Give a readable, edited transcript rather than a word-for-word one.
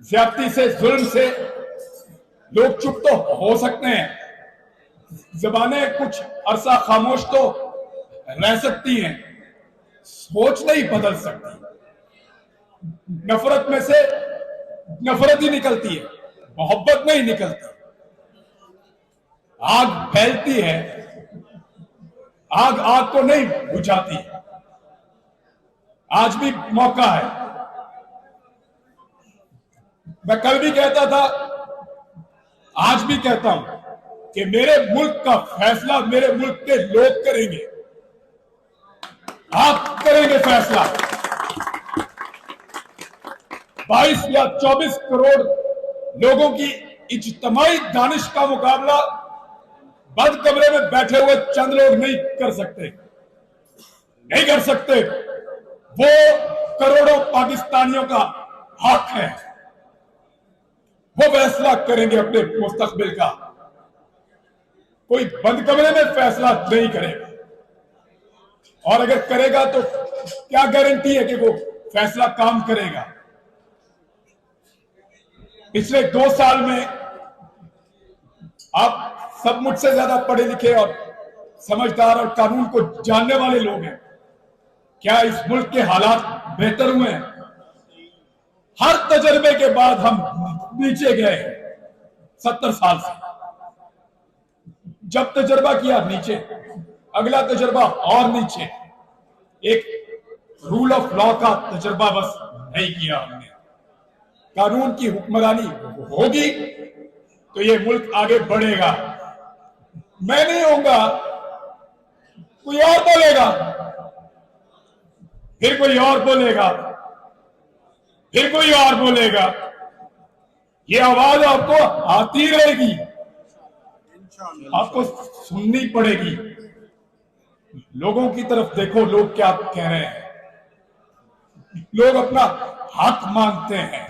ज्यादती से, जुल्म से लोग चुप तो हो सकते हैं, जबानें कुछ अरसा खामोश तो रह सकती हैं, सोच नहीं बदल सकती। नफरत में से नफरत ही निकलती है, मोहब्बत नहीं निकलती। आग फैलती है, आग आग को नहीं बुझाती। आज भी मौका है। मैं कल भी कहता था, आज भी कहता हूं कि मेरे मुल्क का फैसला मेरे मुल्क के लोग करेंगे। आप करेंगे फैसला। 22 या 24 करोड़ लोगों की इज्तिमाई दानिश का मुकाबला बंद कमरे में बैठे हुए चंद लोग नहीं कर सकते, नहीं कर सकते। वो करोड़ों पाकिस्तानियों का हक है, वो फैसला करेंगे अपने मुस्तकबिल का। कोई बंद कमरे में फैसला नहीं करेगा, और अगर करेगा तो क्या गारंटी है कि वो फैसला काम करेगा। पिछले 2 साल में आप सब मुझसे ज्यादा पढ़े लिखे और समझदार और कानून को जानने वाले लोग हैं। क्या इस मुल्क के हालात बेहतर हुए हैं? हर तजर्बे के बाद हम नीचे गए 70 साल से। जब तजर्बा किया नीचे, अगला तजर्बा और नीचे। एक रूल ऑफ लॉ का तजर्बा बस नहीं किया हमने। कानून की हुक्मरानी होगी तो ये मुल्क आगे बढ़ेगा। मैं नहीं होऊंगा, कोई और बोलेगा, फिर कोई और बोलेगा, फिर कोई और बोलेगा। ये आवाज आपको आती रहेगी, आपको सुननी पड़ेगी। लोगों की तरफ देखो, लोग क्या कह रहे हैं। लोग अपना हक मांगते हैं।